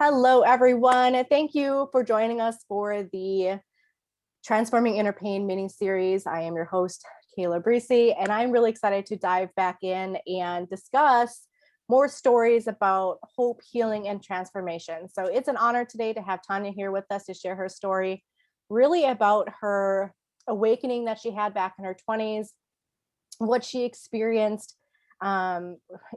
Hello, everyone. Thank you for joining us for the Transforming Inner Pain mini series. I am your host, Kayla Breesy, and I'm really excited to dive back in and discuss more stories about hope, healing, and transformation. So it's an honor today to have Tania here with us to share her story, really about her awakening that she had back in her 20s, what she experienced,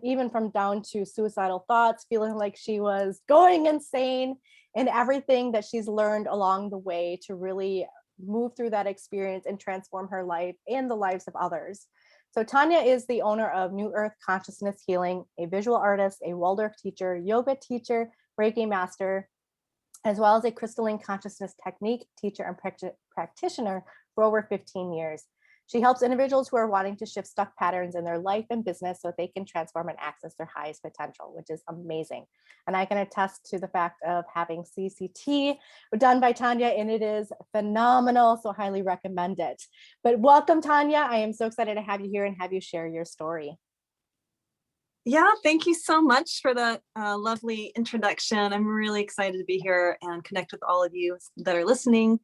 even from down to suicidal thoughts, feeling like she was going insane, and everything that she's learned along the way to really move through that experience and transform her life and the lives of others. So Tania is the owner of New Earth Consciousness Healing, a visual artist, a Waldorf teacher, yoga teacher, Reiki Master, as well as a Crystalline Consciousness Technique teacher and practitioner for over 15 years. She helps individuals who are wanting to shift stuck patterns in their life and business so they can transform and access their highest potential, which is amazing. And I can attest to the fact of having CCT done by Tania, and it is phenomenal, so highly recommend it. But welcome, Tania. I am so excited to have you here and have you share your story. Yeah, thank you so much for that lovely introduction. I'm really excited to be here and connect with all of you that are listening.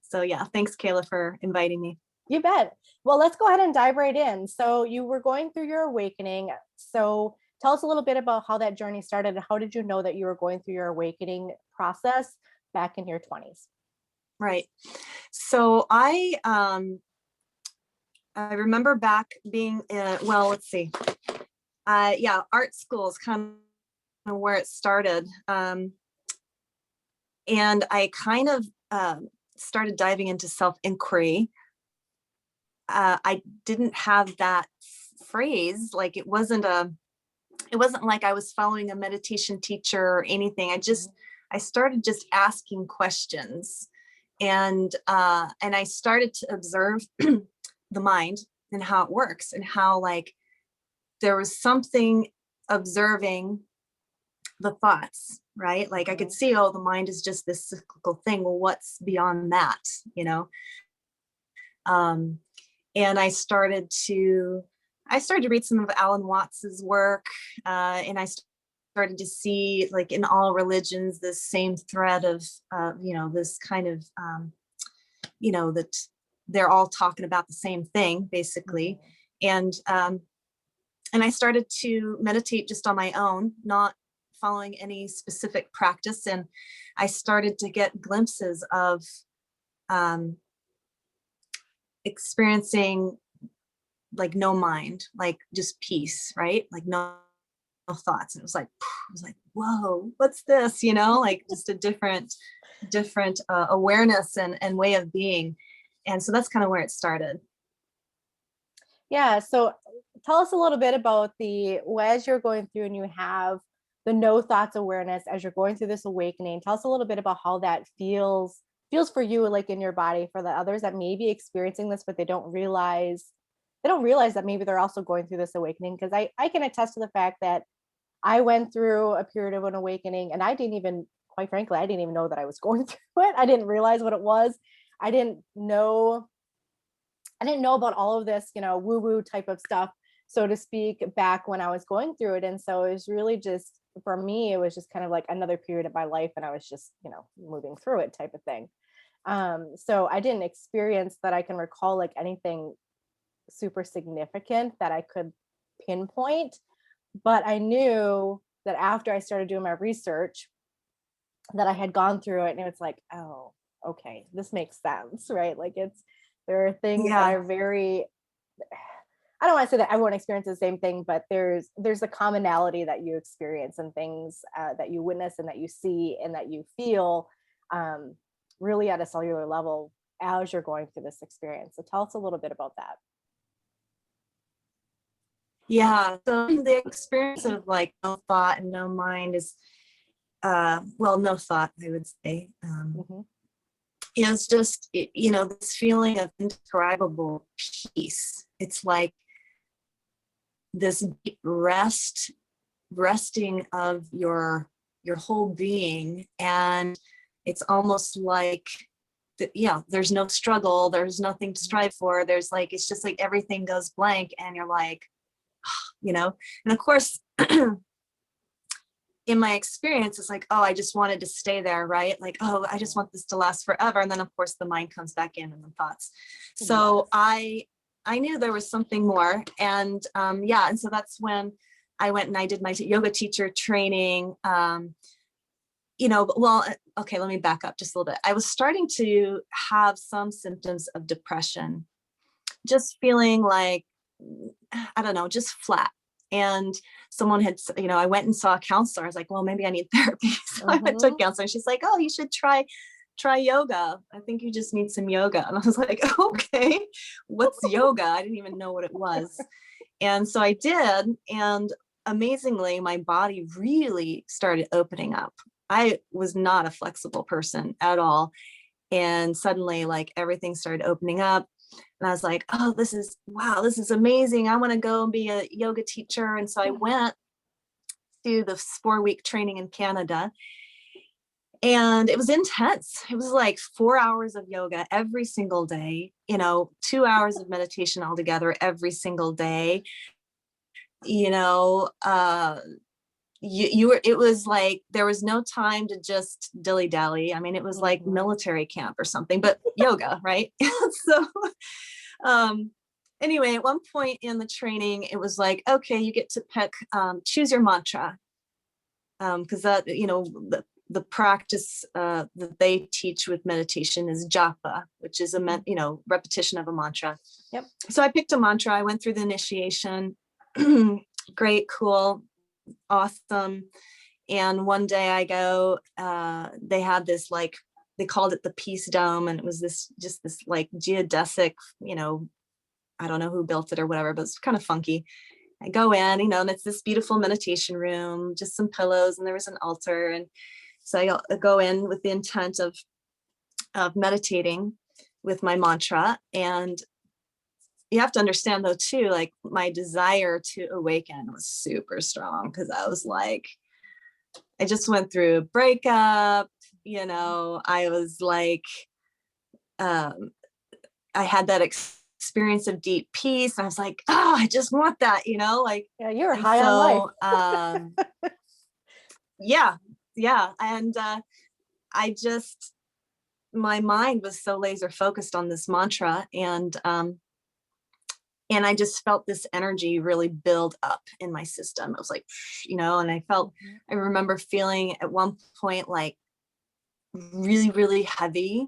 So yeah, thanks, Kayla, for inviting me. You bet. Well, let's go ahead and dive right in. So you were going through your awakening. So tell us a little bit about how that journey started. How did you know that you were going through your awakening process back in your 20s? Right. So I remember back being let's see. Art school is kind of where it started. And I kind of started diving into self-inquiry. I didn't have that phrase, like it wasn't like I was following a meditation teacher or anything. I started just asking questions, and I started to observe the mind and how it works, and how like there was something observing the thoughts, right? Like I could see, oh, the mind is just this cyclical thing. Well, what's beyond that, you know? And I started to read some of Alan Watts's work, and I started to see, like, in all religions, this same thread of, this kind of, that they're all talking about the same thing, basically. And I started to meditate just on my own, not following any specific practice. And I started to get glimpses of experiencing like no mind, like just peace, right? Like no thoughts. And it was like, whoa, what's this? Like just a different awareness and way of being. And so that's kind of where it started. Yeah. So tell us a little bit about as you're going through and you have the no thoughts awareness as you're going through this awakening. Tell us a little bit about how that feels for you, like in your body, for the others that may be experiencing this, but they don't realize that maybe they're also going through this awakening. Because I can attest to the fact that I went through a period of an awakening, and quite frankly, I didn't even know that I was going through it. I didn't realize what it was. I didn't know about all of this, woo-woo type of stuff, so to speak, back when I was going through it. And so it was really just, for me, it was just kind of like another period of my life, and I was just, moving through it type of thing. So I didn't experience that I can recall like anything super significant that I could pinpoint, but I knew that after I started doing my research that I had gone through it, and it's like, oh, okay, this makes sense, right? Like there are things that are very, I don't want to say that everyone experiences the same thing, but there's a commonality that you experience, and things that you witness and that you see and that you feel really at a cellular level as you're going through this experience. So tell us a little bit about that. Yeah, so the experience of like no thought and no mind is, no thought, I would say. It's just, this feeling of indescribable peace. It's like this deep resting of your whole being. And it's almost like, there's no struggle, there's nothing to strive for. There's like, it's just like everything goes blank, and you're like, and of course, in my experience, it's like, oh, I just wanted to stay there, right? Like, oh, I just want this to last forever. And then of course the mind comes back in and the thoughts. So I knew there was something more. And yeah, and so that's when I went and I did my yoga teacher training. You know, well, okay, let me back up just a little bit. I was starting to have some symptoms of depression, just feeling like, I don't know, just flat. And someone had, you know, I went and saw a counselor. I was like, well, maybe I need therapy. So I went to a counselor and she's like, oh, you should try yoga. I think you just need some yoga. And I was like, okay, what's yoga? I didn't even know what it was. And so I did. And amazingly, my body really started opening up. I was not a flexible person at all. And suddenly, like, everything started opening up. And I was like, oh, wow, this is amazing. I want to go and be a yoga teacher. And so I went to the 4-week training in Canada. And it was intense. It was like 4 hours of yoga every single day, you know, 2 hours of meditation altogether every single day. You know, it was like there was no time to just dilly dally. I mean, it was like military camp or something, but yoga, right? So anyway, at one point in the training, it was like, okay, you get to pick, choose your mantra, because that, you know, the practice that they teach with meditation is japa, which is you know, repetition of a mantra. Yep. So I picked a mantra. I went through the initiation. Great, cool, awesome. And one day I go, they had this, like, they called it the Peace Dome, and it was this like geodesic, you know, I don't know who built it or whatever, but it's kind of funky. I go in, you know, and it's this beautiful meditation room, just some pillows, and there was an altar. And so I go in with the intent of meditating with my mantra. And you have to understand, though, too, like, my desire to awaken was super strong, because I was like, I just went through a breakup, you know, I was like, I had that experience of deep peace. I was like, oh, I just want that, you know, like, yeah, you were high on life. Yeah. And I just, my mind was so laser focused on this mantra, and I just felt this energy really build up in my system. It was like, you know, and I remember feeling at one point like really, really heavy,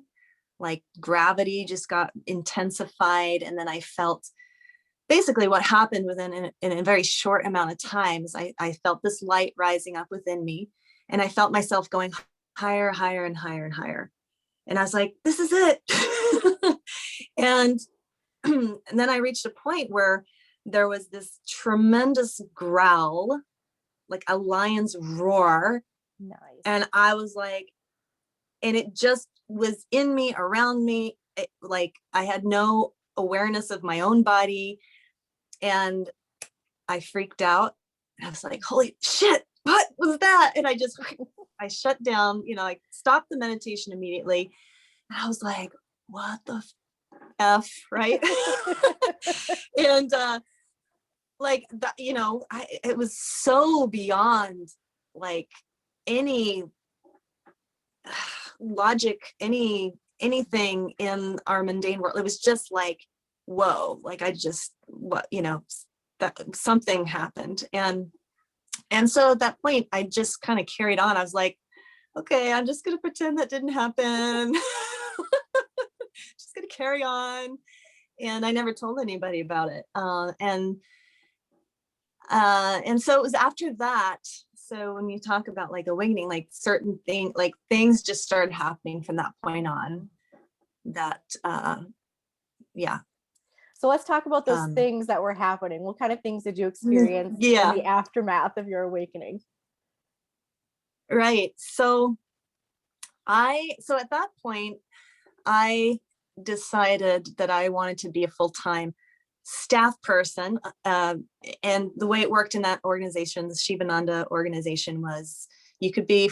like gravity just got intensified. And then I felt basically what happened in a very short amount of time is I felt this light rising up within me, and I felt myself going higher, higher, and higher and higher. And I was like, this is it. And then I reached a point where there was this tremendous growl, like a lion's roar. Nice. And I was like, and it just was in me, around me. Like, I had no awareness of my own body. And I freaked out. I was like, holy shit, what was that? And I shut down, you know, I stopped the meditation immediately. And I was like, what the F, right? And like that, you know, it was so beyond like any logic, anything in our mundane world. It was just like, whoa, like what, you know, that something happened. And so at that point, I just kind of carried on. I was like, okay, I'm just gonna pretend that didn't happen. Just gonna carry on. And I never told anybody about it. And so it was after that. So when you talk about like awakening, like certain things, like things just started happening from that point on. That yeah. So let's talk about those things that were happening. What kind of things did you experience in the aftermath of your awakening? Right. So at that point, I decided that I wanted to be a full-time staff person. And the way it worked in that organization, the Shivananda organization, was you could be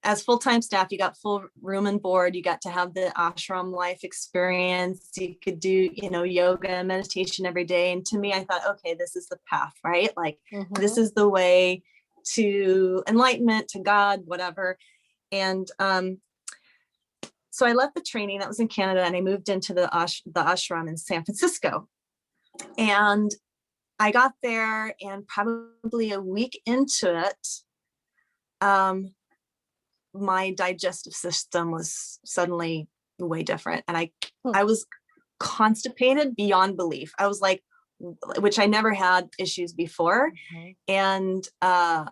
as full-time staff, you got full room and board, you got to have the ashram life experience, you could do, you know, yoga and meditation every day. And to me, I thought, okay, this is the path, right? Like, this is the way to enlightenment, to God, whatever. And so I left the training that was in Canada, and I moved into the ashram in San Francisco. And I got there, and probably a week into it, my digestive system was suddenly way different. And I was constipated beyond belief. I was like, which I never had issues before. And I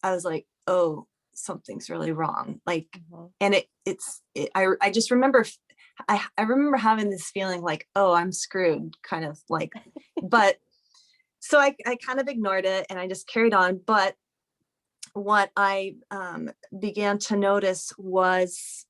was like, oh, something's really wrong. Like, and I just remember, I remember having this feeling like, oh, I'm screwed, kind of like, but so I kind of ignored it and I just carried on. But what I began to notice was,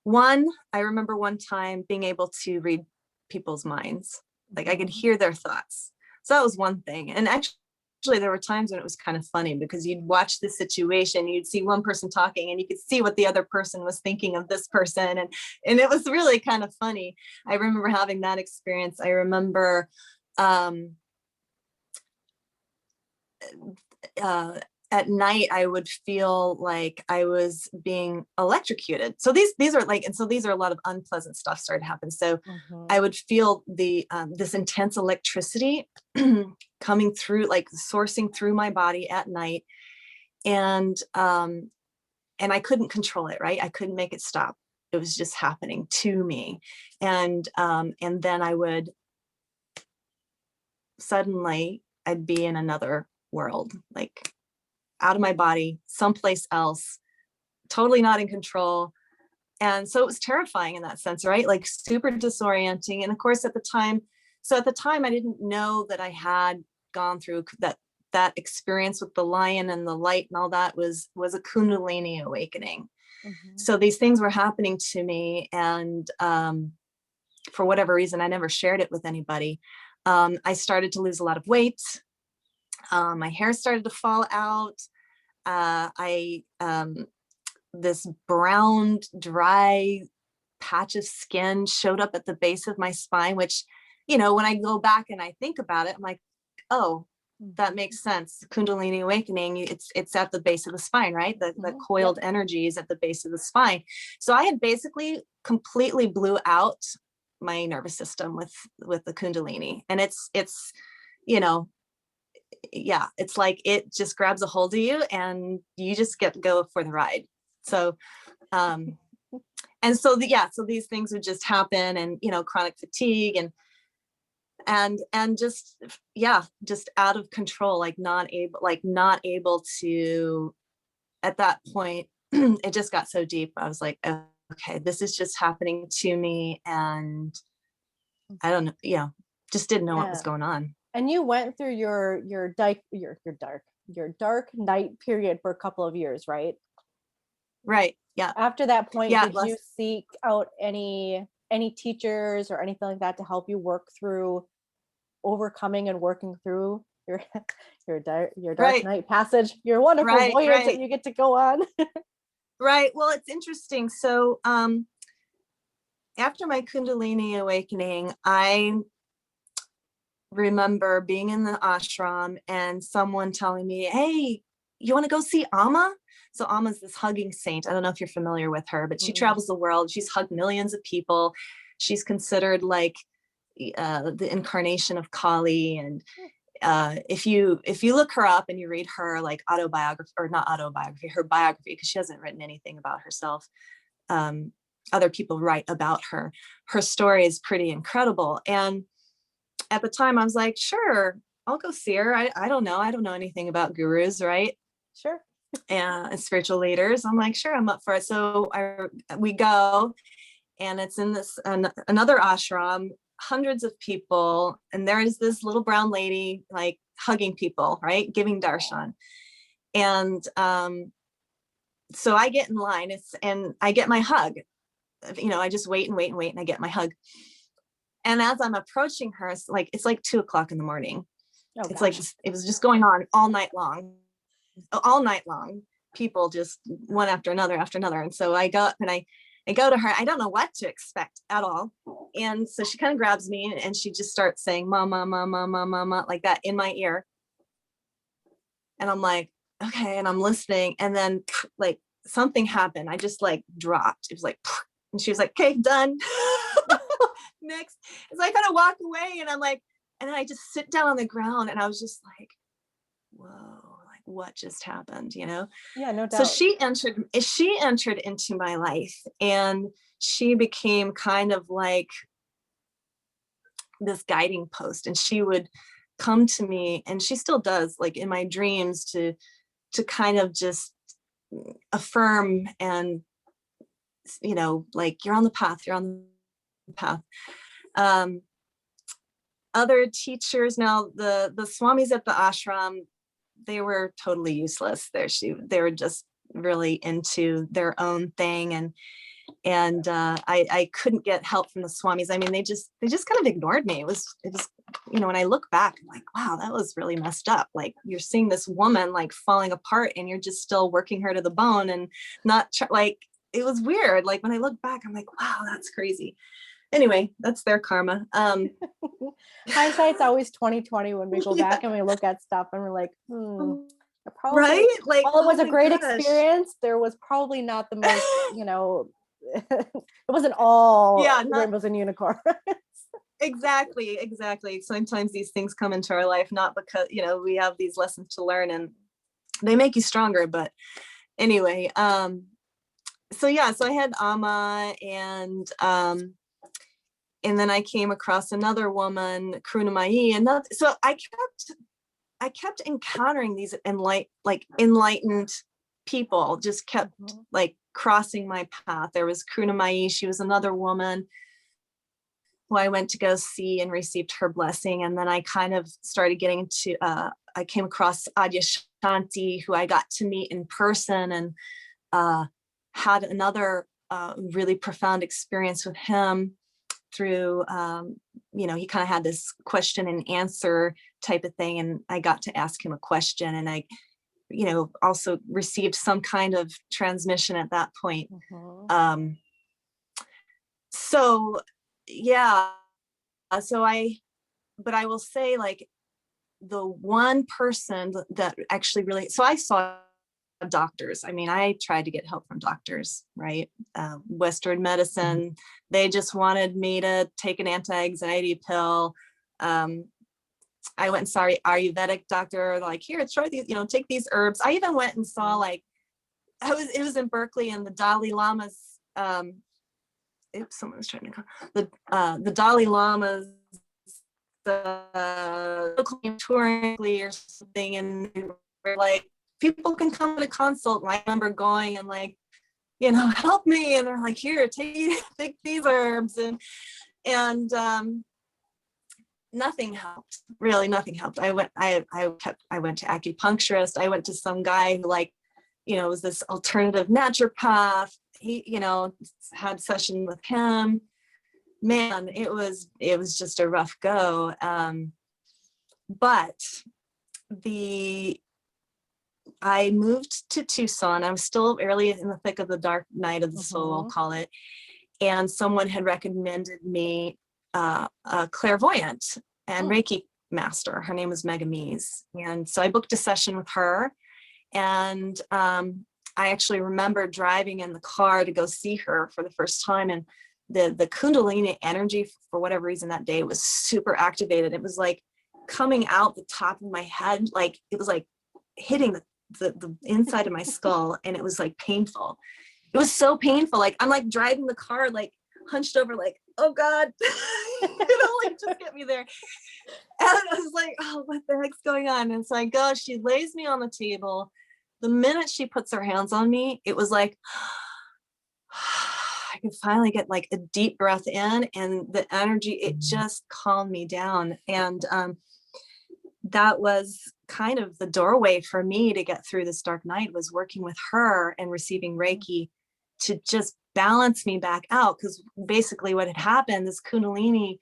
one, I remember one time being able to read people's minds. Like I could hear their thoughts. So that was one thing. And actually there were times when it was kind of funny because you'd watch the situation, you'd see one person talking and you could see what the other person was thinking of this person. And it was really kind of funny. I remember having that experience. I remember at night, I would feel like I was being electrocuted. So these are like, and so these are a lot of unpleasant stuff started to happen. So I would feel the this intense electricity coming through, like sourcing through my body at night, and I couldn't control it. Right, I couldn't make it stop. It was just happening to me, and then I would suddenly I'd be in another world, like out of my body, someplace else, totally not in control. And so it was terrifying in that sense, right? Like super disorienting. And of course, at the time, I didn't know that I had gone through that experience with the lion and the light and all that was a Kundalini awakening. So these things were happening to me. And for whatever reason, I never shared it with anybody. I started to lose a lot of weight. My hair started to fall out. This brown, dry patch of skin showed up at the base of my spine, which, you know, when I go back and I think about it, I'm like, oh, that makes sense. Kundalini awakening, it's at the base of the spine, right? The coiled energy is at the base of the spine. So I had basically completely blew out my nervous system with the Kundalini. And it's, you know, yeah, it's like it just grabs a hold of you and you just get to go for the ride. So and so these things would just happen, and you know, chronic fatigue and just out of control, like not able to, at that point it just got so deep. I was like, okay, this is just happening to me, and I don't know, just didn't know what was going on. And you went through your dark night period for a couple of years, right? Right. Yeah. After that point, did you seek out any teachers or anything like that to help you work through overcoming and working through your dark night passage, your wonderful voyage that you get to go on? Right. Well, it's interesting. So after my Kundalini awakening, I remember being in the ashram and someone telling me, hey, you want to go see Amma? So Amma's this hugging saint. I don't know if you're familiar with her, but she travels the world. She's hugged millions of people. She's considered like the incarnation of Kali. And if you look her up and you read her like autobiography, or not autobiography, her biography, because she hasn't written anything about herself. Other people write about her. Her story is pretty incredible. And at the time I was like, sure, I'll go see her. I don't know. I don't know anything about gurus, right? Sure. And spiritual leaders. I'm like, sure, I'm up for it. So we go, and it's in this another ashram, hundreds of people, and there is this little brown lady like hugging people, right, giving darshan. And so I get in line, and I get my hug. You know, I just wait, and I get my hug. And as I'm approaching her, it's like 2:00 in the morning. Oh, it's like it was just going on all night long. People just one after another. And so I go up and I go to her, I don't know what to expect at all. And so she kind of grabs me and she just starts saying, mama, mama, mama, mama, like that in my ear. And I'm like, okay. And I'm listening. And then like something happened. I just like dropped. It was like, and she was like, okay, done. Next. So I kind of walk away and I'm like, and then I just sit down on the ground and I was just like, whoa, like what just happened, you know? Yeah, no So doubt. she entered into my life, and she became kind of like this guiding post, and she would come to me, and she still does, like in my dreams, to kind of just affirm and, you know, like you're on the path, you're on the path. Other teachers, now the swamis at the ashram, they were totally useless. They were just really into their own thing, and I couldn't get help from the swamis. I mean, they just kind of ignored me. It was, you know, when I look back, I'm like, wow, that was really messed up. Like you're seeing this woman like falling apart, and you're just still working her to the bone, and not like, it was weird. Like when I look back, I'm like, wow, that's crazy. Anyway, that's their karma. Hindsight's always 2020 when we go Yeah. back and we look at stuff and we're like, probably, Right? Like, while it was oh a my great gosh. experience, there was probably not the most, you know, it wasn't all rainbows and unicorns. Exactly. Sometimes these things come into our life, not because, you know, we have these lessons to learn and they make you stronger. But anyway, so yeah, so I had Amma, and then I came across another woman, Krunamai, and so I kept encountering these enlightened people, just kept like crossing my path. There was Krunamai, she was another woman who I went to go see and received her blessing. And then I kind of started getting to, I came across Adyashanti, who I got to meet in person, and had another really profound experience with him through, you know, he kind of had this question and answer type of thing. And I got to ask him a question, and I, you know, also received some kind of transmission at that point. So yeah, but I will say, like, the one person that actually really, so I saw doctors. I mean, I tried to get help from doctors, right? Western medicine, they just wanted me to take an anti-anxiety pill. I went and saw an Ayurvedic doctor, like, here, try these, you know, take these herbs. I even went and saw, like, it was in Berkeley, and the Dalai Lama's, someone was trying to call, the Dalai Lama's touring or something, and we're like, people can come to consult. And I remember going and like, you know, help me, and they're like, here, take these herbs, and nothing helped. Really, nothing helped. I went to acupuncturist. I went to some guy who, like, you know, was this alternative naturopath. He, you know, had session with him. Man, it was just a rough go. But I moved to Tucson. I was still early in the thick of the dark night of the soul, I'll call it. And someone had recommended me a clairvoyant and Reiki master. Her name was Megamise. And so I booked a session with her. And I actually remember driving in the car to go see her for the first time. And the Kundalini energy, for whatever reason that day, was super activated. It was like coming out the top of my head. Like it was like hitting the inside of my skull, and it was like painful. It was so painful. Like I'm like driving the car, like hunched over, like, oh God, you know, like just get me there. And I was like, oh, what the heck's going on? And so I go, she lays me on the table. The minute she puts her hands on me, it was like, I could finally get like a deep breath in, and the energy, it just calmed me down. And that was kind of the doorway for me to get through this dark night, was working with her and receiving Reiki to just balance me back out. Because basically what had happened, this Kundalini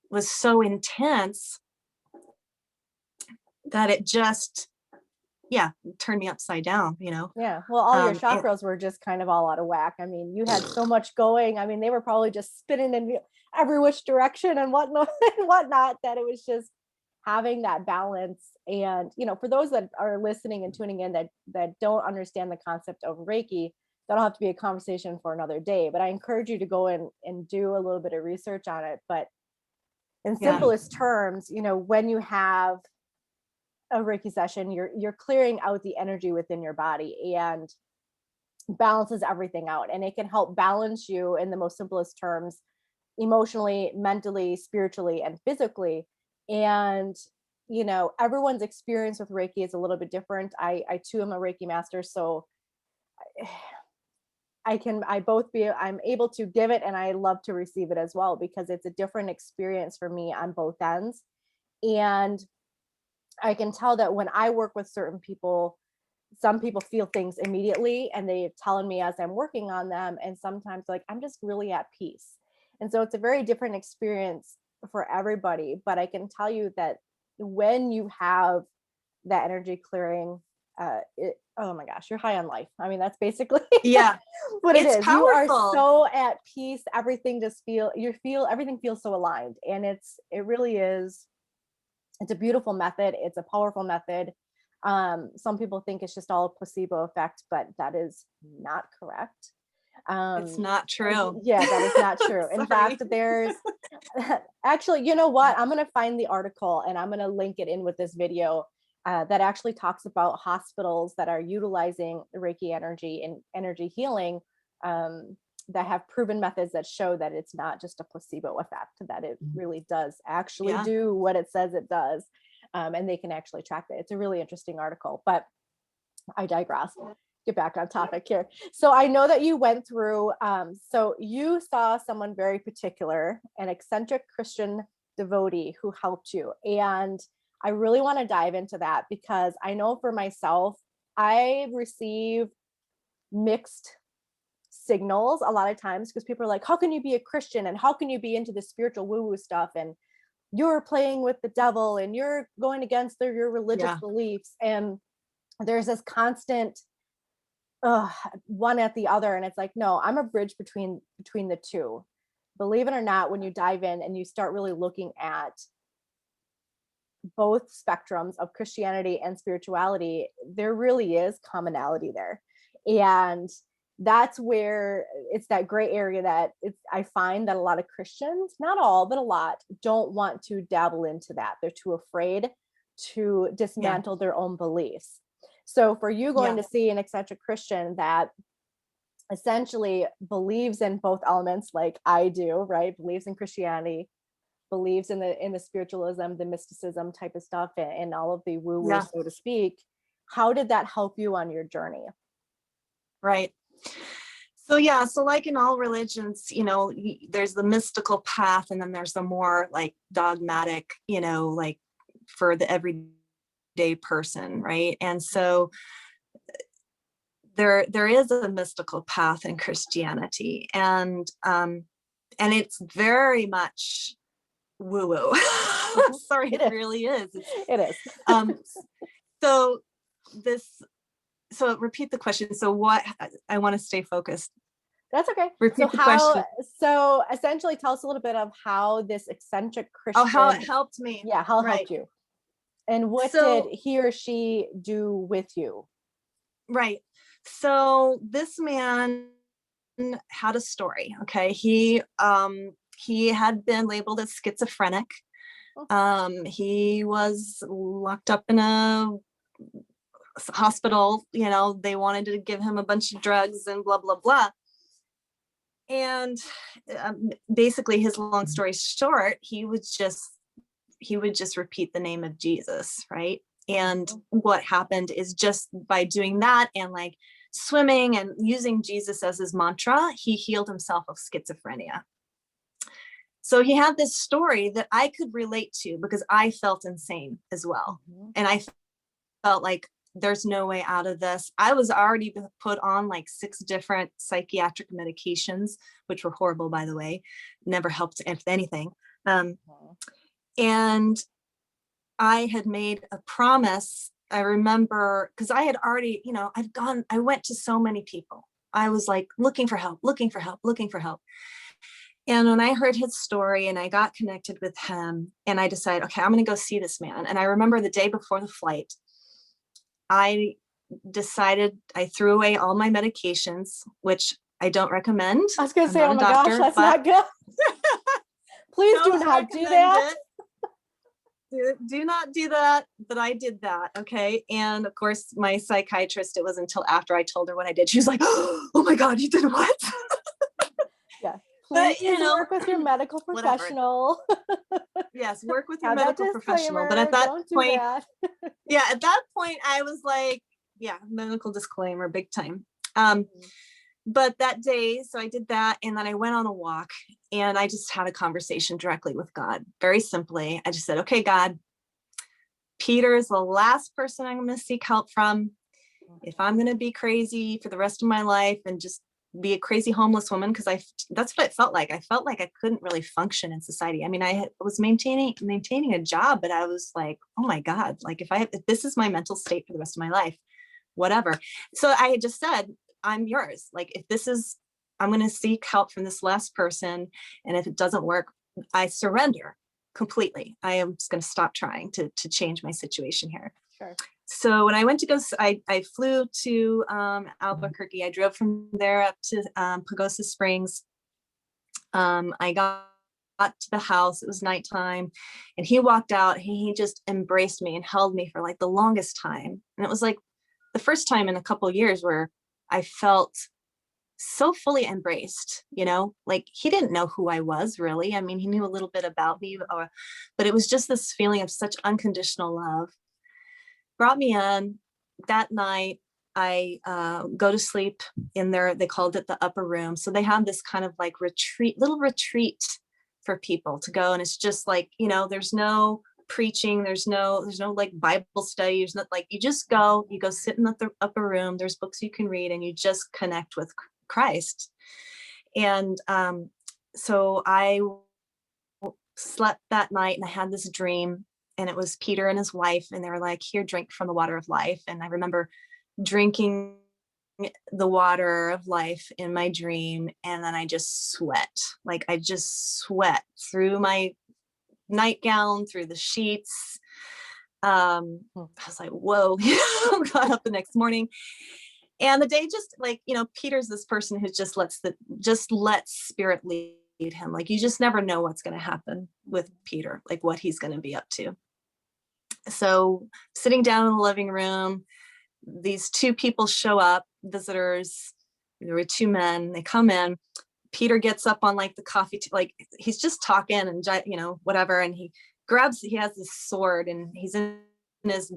was so intense that it just yeah, turned me upside down, Yeah. Well, all your and chakras were just kind of all out of whack. I mean, you had so much going. I mean, they were probably just spinning in every which direction and whatnot and whatnot, that it was just having that balance. And, for those that are listening and tuning in that don't understand the concept of Reiki, that'll have to be a conversation for another day. But I encourage you to go in and do a little bit of research on it. But in yeah, simplest terms, when you have a Reiki session, you're clearing out the energy within your body and balances everything out. And it can help balance you in the most simplest terms, emotionally, mentally, spiritually, and physically. And everyone's experience with Reiki is a little bit different. I too am a Reiki master, so I'm able to give it and I love to receive it as well, because it's a different experience for me on both ends. And I can tell that when I work with certain people, some people feel things immediately and they're telling me as I'm working on them. And sometimes like, I'm just really at peace. And so it's a very different experience for everybody. But I can tell you that when you have that energy clearing, oh my gosh, you're high on life. I mean, that's basically yeah, what it it's is. You are powerful. so at peace. Everything just everything feels so aligned. And it really is. It's a beautiful method. It's a powerful method. Some people think it's just all a placebo effect, but that is not correct. It's not true. Yeah, that is not true. In fact, there's actually, you know what? I'm going to find the article and I'm going to link it in with this video that actually talks about hospitals that are utilizing Reiki energy and energy healing, that have proven methods that show that it's not just a placebo effect, that it really does actually do what it says it does. And they can actually track that. It's a really interesting article, but I digress. Get back on topic here. So I know that you went through, so you saw someone very particular, an eccentric Christian devotee who helped you. And I really want to dive into that, because I know for myself, I receive mixed signals a lot of times, because people are like, how can you be a Christian and how can you be into the spiritual woo-woo stuff, and you're playing with the devil and you're going against your religious beliefs. And there's this constant one at the other. And it's like, no, I'm a bridge between the two. Believe it or not, when you dive in and you start really looking at both spectrums of Christianity and spirituality, there really is commonality there. And that's where it's that gray area that I find that a lot of Christians, not all, but a lot, don't want to dabble into that. They're too afraid to dismantle their own beliefs. So for you going to see an eccentric Christian that essentially believes in both elements, like I do, right? Believes in Christianity, believes in the spiritualism, the mysticism type of stuff, and all of the woo-woo, so to speak. How did that help you on your journey? Right. So so like in all religions, there's the mystical path, and then there's the more like dogmatic, like for the everyday person, right? And so there is a mystical path in Christianity, and it's very much woo-woo. Sorry, it really is. It is. So repeat the question. So what, I want to stay focused. That's okay. Repeat the question. So essentially tell us a little bit of how this eccentric Christian. Oh, how it helped me. Yeah, how it helped you. And what did he or she do with you? Right. So this man had a story. Okay. He had been labeled as schizophrenic. He was locked up in a hospital. They wanted to give him a bunch of drugs and blah, blah, blah. And basically, his long story short, he would just repeat the name of Jesus, right? And what happened is, just by doing that and like swimming and using Jesus as his mantra, he healed himself of schizophrenia. So he had this story that I could relate to, because I felt insane as well. And I felt like there's no way out of this. I was already put on like 6 different psychiatric medications, which were horrible, by the way, never helped, if anything. And I had made a promise I remember, because I had already, I went to so many people. I was like looking for help, looking for help, looking for help. And when I heard his story and I got connected with him and I decided, okay, I'm going to go see this man. And I remember the day before the flight, I decided I threw away all my medications, which I don't recommend. I was going to say, not oh a my gosh, doctor, that's but not good. Please do don't not do recommend that. it. Do not do that, but I did that. Okay. And of course, my psychiatrist, it wasn't until after I told her what I did, she was like, oh my God, you did what? Yeah. But, Please work with your medical whatever. professional. Yes, work with your Have that medical professional. But at disclaimer, that don't do point, that. yeah, at that point, I was like, yeah, medical disclaimer, big time. But that day, so I did that. And then I went on a walk and I just had a conversation directly with God. Very simply, I just said, okay, God, Peter is the last person I'm going to seek help from. If I'm going to be crazy for the rest of my life and just be a crazy homeless woman, because that's what it felt like. I felt like I couldn't really function in society. I mean, I was maintaining a job, but I was like, oh my God, like if this is my mental state for the rest of my life, whatever. So I had just said, I'm yours. Like, I'm going to seek help from this last person. And if it doesn't work, I surrender completely. I am just going to stop trying to change my situation here. Sure. So when I went to go, I flew to Albuquerque. I drove from there up to Pagosa Springs. I got to the house. It was nighttime, and he walked out. He just embraced me and held me for like the longest time. And it was like the first time in a couple of years where I felt so fully embraced, like he didn't know who I was really. I mean, he knew a little bit about me, but it was just this feeling of such unconditional love. Brought me in. That night, I go to sleep in there. They called it the upper room. So they have this kind of like little retreat for people to go. And it's just like, there's no preaching. There's no like Bible study. There's not like, you just go, sit in the upper room. There's books you can read and you just connect with Christ. And so I slept that night and I had this dream. And it was Peter and his wife, and they were like, here, drink from the water of life. And I remember drinking the water of life in my dream. And then I just sweat. Like I just sweat through my nightgown, through the sheets. I was like, whoa, got up the next morning. And the day just like, Peter's this person who just lets spirit lead him. Like you just never know what's going to happen with Peter, like what he's going to be up to. So sitting down in the living room, these two people show up, visitors. There were two men. They come in. Peter gets up on like the coffee, like he's just talking and whatever. And he has this sword and he's in his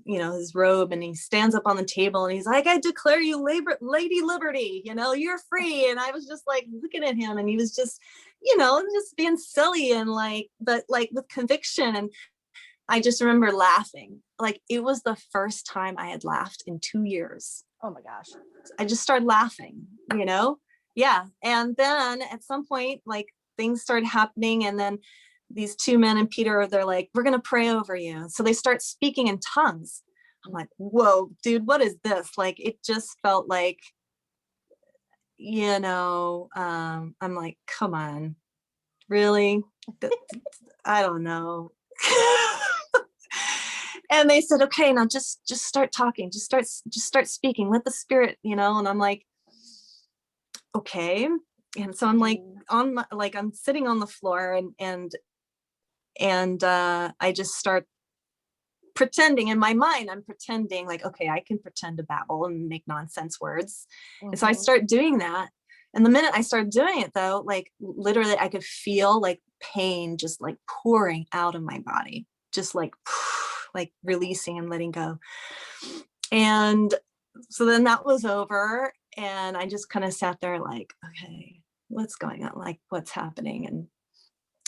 his robe, and he stands up on the table and he's like, I declare you Lady Liberty, you're free. And I was just like looking at him, and he was just, just being silly and but with conviction. And I just remember laughing. Like it was the first time I had laughed in 2 years. Oh my gosh. I just started laughing, Yeah. And then at some point, like things started happening. And then these two men and Peter, they're like, we're going to pray over you. So they start speaking in tongues. I'm like, whoa, dude, what is this? Like, it just felt like, I'm like, come on, really? I don't know. And they said, okay, now just start talking, just start speaking, let the spirit, and I'm like, okay. And so I'm like I'm sitting on the floor and I just start pretending in my mind. I'm pretending like, okay, I can pretend to babble and make nonsense words. And so I start doing that. And the minute I started doing it though, like literally I could feel like pain just like pouring out of my body, just like releasing and letting go. And so then that was over. And I just kind of sat there like, okay, what's going on? Like, what's happening? And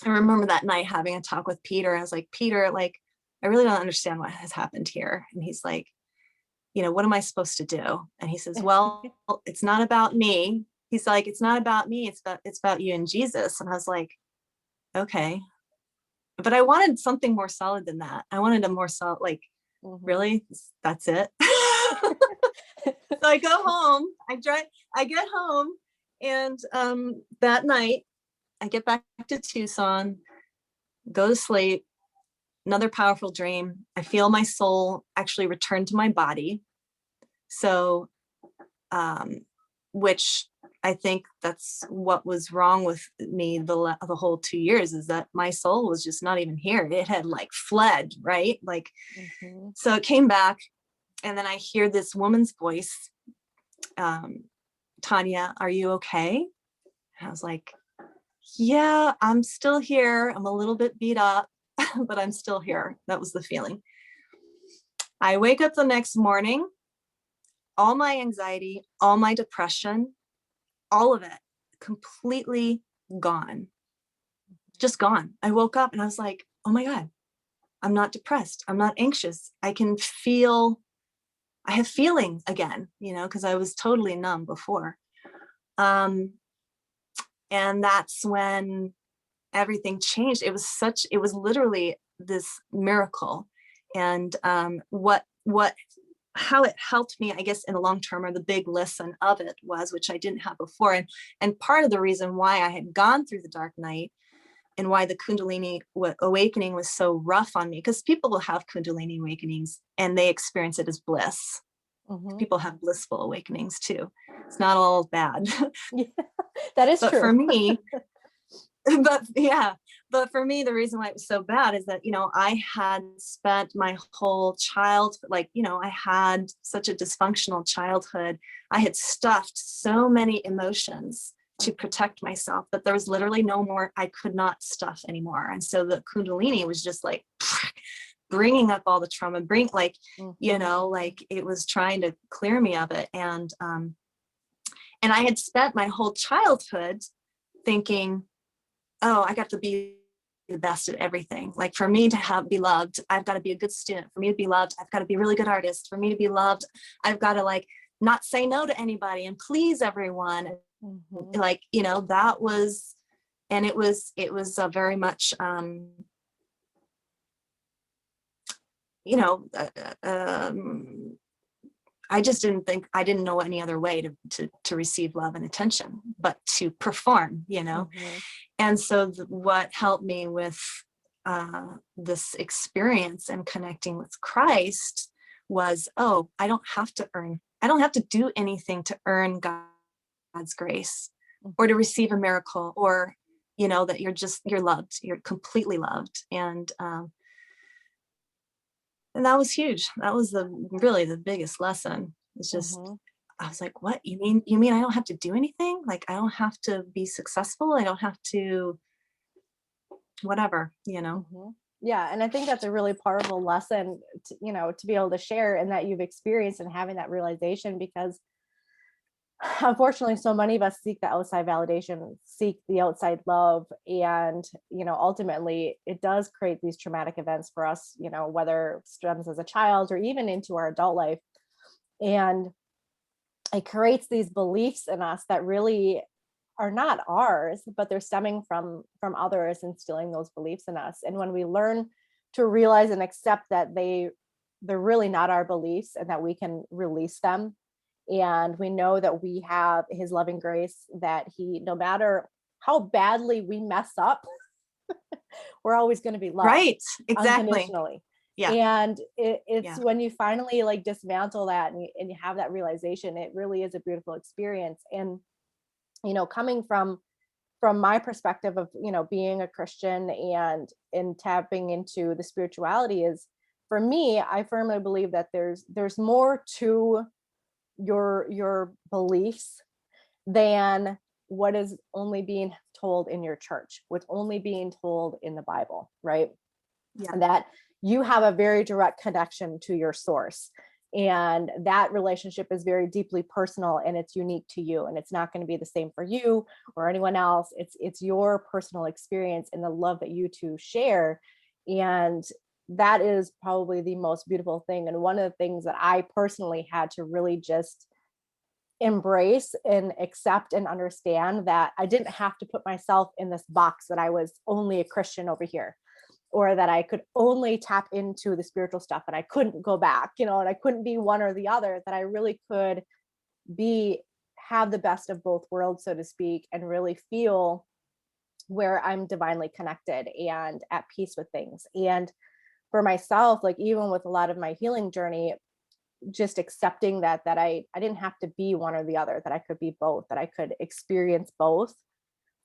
I remember that night having a talk with Peter. I was like, Peter, like, I really don't understand what has happened here. And he's like, what am I supposed to do? And he says, well, it's not about me. He's like, it's not about me. It's about you and Jesus. And I was like, okay. But I wanted something more solid than that. I wanted a more solid, like, Really? That's it? So I go home, I get home, and that night I get back to Tucson, go to sleep, another powerful dream. I feel my soul actually return to my body. So, which I think that's what was wrong with me the whole 2 years, is that my soul was just not even here. It had like fled, right? Like, so it came back, and then I hear this woman's voice, Tania, are you okay? And I was like, yeah, I'm still here. I'm a little bit beat up, but I'm still here. That was the feeling. I wake up the next morning, all my anxiety, all my depression, all of it completely gone, just gone. I woke up and I was like, oh my God, I'm not depressed. I'm not anxious. I can feel, I have feeling again, you know, because I was totally numb before. And that's when everything changed. It was literally this miracle. And how it helped me, I guess, in the long term, or the big lesson of it was, which I didn't have before. And part of the reason why I had gone through the dark night and why the Kundalini awakening was so rough on me, because people will have Kundalini awakenings and they experience it as bliss. People have blissful awakenings too. It's not all bad. Yeah, that is but true. For me, but for me, the reason why it was so bad is that, you know, I had spent my whole I had such a dysfunctional childhood. I had stuffed so many emotions to protect myself that there was literally no more I could not stuff anymore. And so the Kundalini was just like bringing up all the trauma, you know, like it was trying to clear me of it. And I had spent my whole childhood thinking, oh, I got to be the best at everything. Like, for me to be loved, I've got to be a good student. For me to be loved, I've got to be a really good artist. For me to be loved, I've got to like not say no to anybody and please everyone. Like, you know, that was, and it was very much, you know, I just didn't know any other way to receive love and attention, but to perform, you know? And so what helped me with this experience and connecting with Christ was, oh, I don't have to do anything to earn God's grace or to receive a miracle, or, you know, that you're loved, you're completely loved. And that was huge. That was really the biggest lesson. It's just, I was like, what? You mean I don't have to do anything? Like, I don't have to be successful. I don't have to, whatever, you know? Yeah. And I think that's a really powerful lesson, to be able to share, and that you've experienced, and having that realization, because unfortunately, so many of us seek the outside validation, seek the outside love. And, ultimately it does create these traumatic events for us, whether it stems as a child or even into our adult life. And it creates these beliefs in us that really are not ours, but they're stemming from others instilling those beliefs in us. And when we learn to realize and accept that they're really not our beliefs, and that we can release them, and we know that we have his loving grace, that he, no matter how badly we mess up, we're always going to be loved. Right. Exactly. Unconditionally. Yeah. And it's when you finally like dismantle that, and you have that realization, it really is a beautiful experience. And, coming from my perspective of, being a Christian and tapping into the spirituality, is, for me, I firmly believe that there's more to your beliefs than what is only being told in your church, what's only being told in the Bible, right? Yeah. And that you have a very direct connection to your source, and that relationship is very deeply personal, and it's unique to you, and it's not going to be the same for you or anyone else. It's your personal experience and the love that you two share. And that is probably the most beautiful thing. And one of the things that I personally had to really just embrace and accept and understand, that I didn't have to put myself in this box that I was only a Christian over here. or that I could only tap into the spiritual stuff and I couldn't go back, and I couldn't be one or the other, that I really could have the best of both worlds, so to speak, and really feel where I'm divinely connected and at peace with things. And for myself, like even with a lot of my healing journey, just accepting that I didn't have to be one or the other, that I could be both, that I could experience both,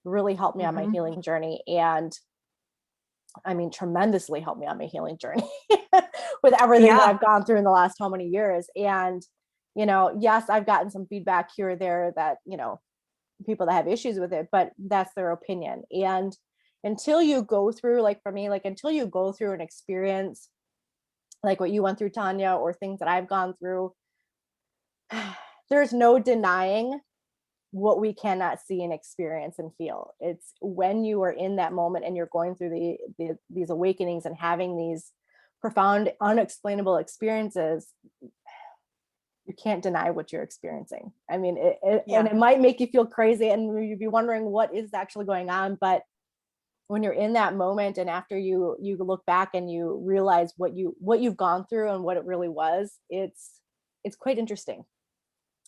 really helped me on my healing journey. And I mean, tremendously helped me on my healing journey with everything that I've gone through in the last how many years. And, yes, I've gotten some feedback here or there that, people that have issues with it, but that's their opinion. And until you go through, like for me, like until you go through an experience like what you went through, Tanya, or things that I've gone through, there's no denying what we cannot see and experience and feel. It's when you are in that moment and you're going through these awakenings and having these profound, unexplainable experiences, you can't deny what you're experiencing. I mean, and it might make you feel crazy and you'd be wondering what is actually going on. But when you're in that moment and after you look back and you realize what you've gone through and what it really was, it's quite interesting.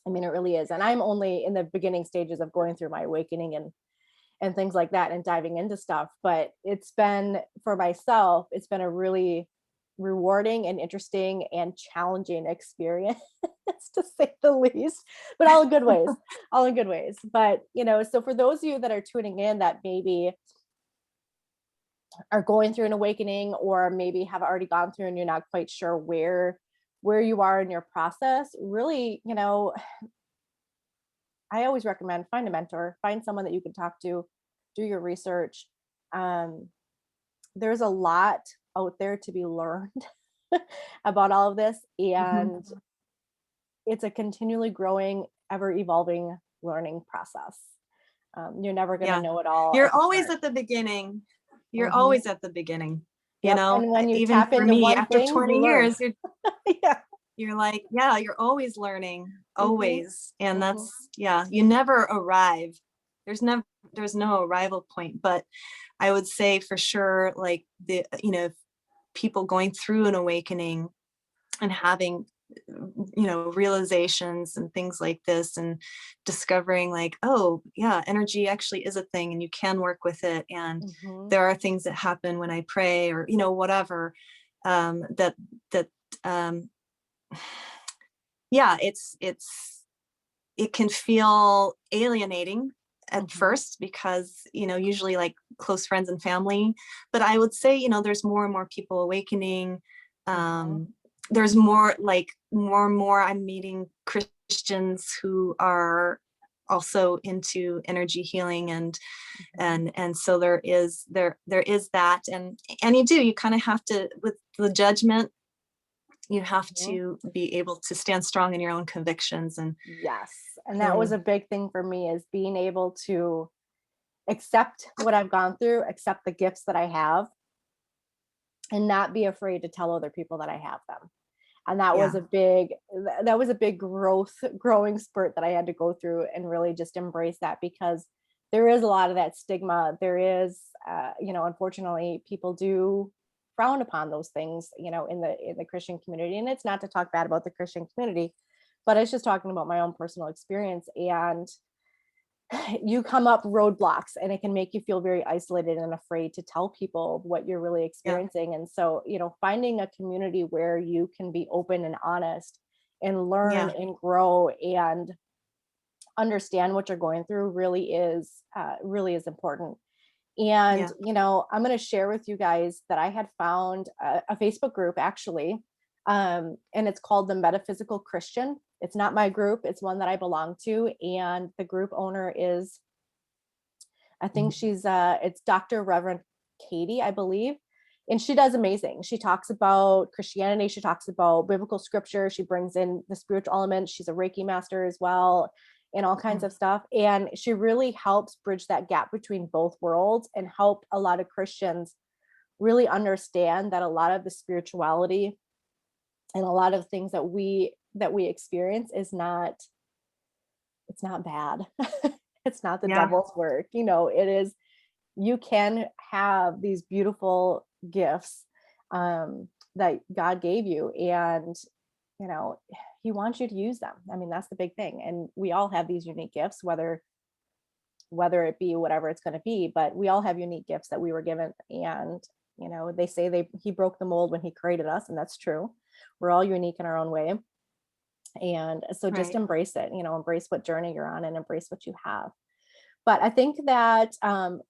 I mean, it really is. And I'm only in the beginning stages of going through my awakening and things like that and diving into stuff. But it's been, for myself, it's been a really rewarding and interesting and challenging experience to say the least, but all in good ways, all in good ways. But, so for those of you that are tuning in that maybe are going through an awakening or maybe have already gone through and you're not quite sure where you are in your process, really, I always recommend find a mentor, find someone that you can talk to, do your research. There's a lot out there to be learned about all of this. And it's a continually growing, ever evolving learning process. You're never going to know it all. You're always at the beginning. You're always at the beginning. And when you even tap for into me, one after thing, 20 years, you're like, you're always learning, always. And that's, you never arrive. There's no arrival point. But I would say for sure, like people going through an awakening and having, realizations and things like this and discovering like, oh yeah, energy actually is a thing and you can work with it. And there are things that happen when I pray or, whatever, it can feel alienating at first because, usually like close friends and family, but I would say, there's more and more people awakening. There's more and more I'm meeting Christians who are also into energy healing and so there is that and you kind of have to, with the judgment, you have to be able to stand strong in your own convictions. And and that was a big thing for me, is being able to accept what I've gone through, accept the gifts that I have, and not be afraid to tell other people that I have them. And that was a big growing spurt that I had to go through and really just embrace that, because there is a lot of that stigma. There is, unfortunately, people do frown upon those things, in the Christian community. And it's not to talk bad about the Christian community, but it's just talking about my own personal experience. And you come up roadblocks and it can make you feel very isolated and afraid to tell people what you're really experiencing. And so, finding a community where you can be open and honest and learn and grow and understand what you're going through really is important. And, I'm going to share with you guys that I had found a Facebook group actually, and it's called the Metaphysical Christian. It's not my group. It's one that I belong to. And the group owner is, I think it's Dr. Reverend Katie, I believe. And she does amazing. She talks about Christianity. She talks about biblical scripture. She brings in the spiritual elements. She's a Reiki master as well, and all kinds of stuff. And she really helps bridge that gap between both worlds and help a lot of Christians really understand that a lot of the spirituality and a lot of things that we experience it's not bad. It's not the devil's work. It is, you can have these beautiful gifts that God gave you. And, you know, he wants you to use them. I mean, that's the big thing. And we all have these unique gifts, whether it be whatever it's going to be, but we all have unique gifts that we were given. And, you know, they say he broke the mold when he created us. And that's true. We're all unique in our own way. And so just embrace it, you know, embrace what journey you're on and embrace what you have. But I think that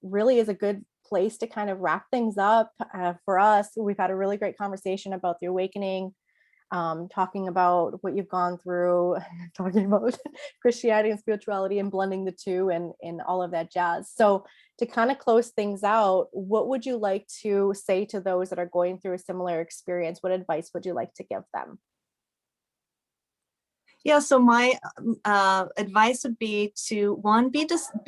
really is a good place to kind of wrap things up for us. We've had a really great conversation about the awakening, talking about what you've gone through, talking about Christianity and spirituality and blending the two and all of that jazz. So to kind of close things out, what would you like to say to those that are going through a similar experience? What advice would you like to give them? Yeah, so my advice would be to, one, be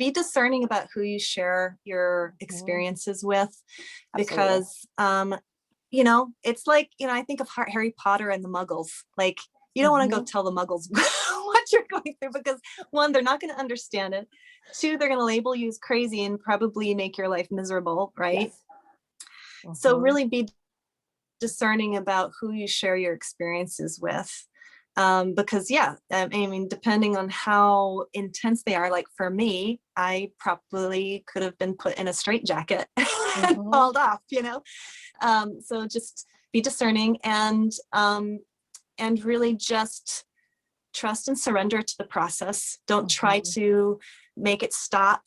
discerning about who you share your experiences with, because you know, it's like, you know, I think of Harry Potter and the Muggles. Like, you don't want to go tell the Muggles what you're going through, because one, they're not going to understand it. Two, they're going to label you as crazy and probably make your life miserable, right? Yes. So really be discerning about who you share your experiences with. Because yeah, I mean, depending on how intense they are, like for me, I probably could have been put in a straitjacket and hauled off, you know? So just be discerning and really just trust and surrender to the process. Don't try to make it stop.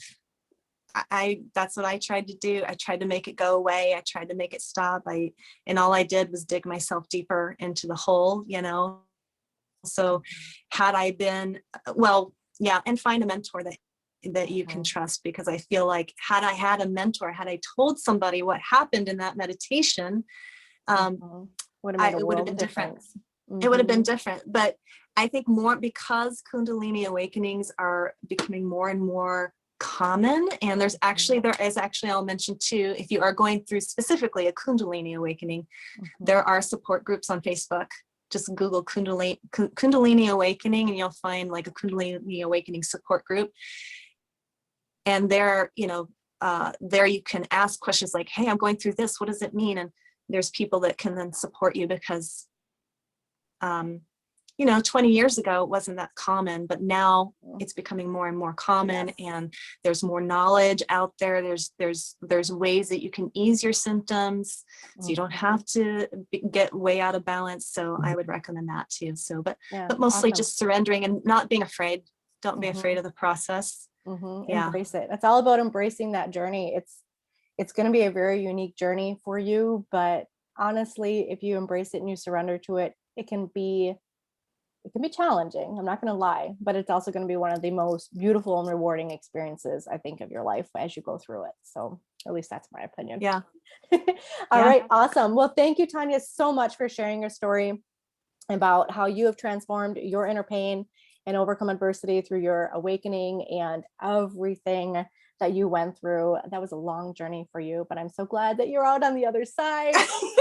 That's what I tried to do. I tried to make it go away. I tried to make it stop. And all I did was dig myself deeper into the hole, you know? So had I been, well, yeah, and find a mentor that you can trust, because I feel like had I had a mentor, had I told somebody what happened in that meditation, it would have been different. It would have been different. But I think more because Kundalini awakenings are becoming more and more common, and there is actually, I'll mention too, if you are going through specifically a Kundalini awakening, there are support groups on Facebook. Just Google Kundalini awakening and you'll find like a Kundalini awakening support group. And there, you know, there you can ask questions like, hey, I'm going through this. What does it mean? And there's people that can then support you, because, you know, 20 years ago, it wasn't that common, but now it's becoming more and more common, and there's more knowledge out there. There's ways that you can ease your symptoms, so you don't have to get way out of balance. So I would recommend that too. So, but mostly just surrendering and not being afraid. Don't be afraid of the process. Embrace it. It's all about embracing that journey. It's going to be a very unique journey for you, but honestly, if you embrace it and you surrender to it, it can be challenging. I'm not going to lie, but it's also going to be one of the most beautiful and rewarding experiences, I think, of your life as you go through it. So at least that's my opinion. Yeah. All right. Awesome. Well, thank you, Tania, so much for sharing your story about how you have transformed your inner pain and overcome adversity through your awakening and everything that you went through. That was a long journey for you, but I'm so glad that you're out on the other side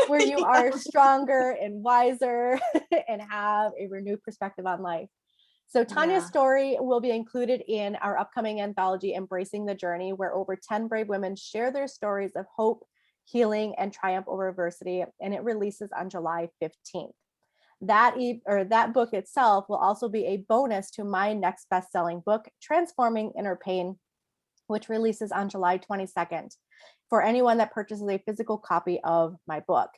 where you are stronger and wiser and have a renewed perspective on life. So Tania's story will be included in our upcoming anthology, Embracing the Journey, where over 10 brave women share their stories of hope, healing, and triumph over adversity, and it releases on July 15th. That book itself will also be a bonus to my next best-selling book, Transforming Inner Pain, which releases on July 22nd, for anyone that purchases a physical copy of my book.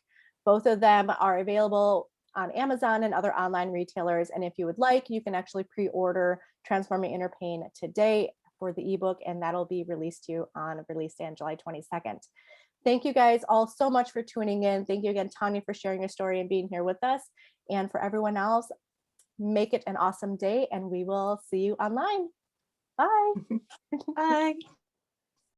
Both of them are available on Amazon and other online retailers. And if you would like, you can actually pre-order Transforming Inner Pain today for the ebook, and that'll be released to you on release day on July 22nd. Thank you guys all so much for tuning in. Thank you again, Tania, for sharing your story and being here with us. And for everyone else, make it an awesome day, and we will see you online. Bye. Bye.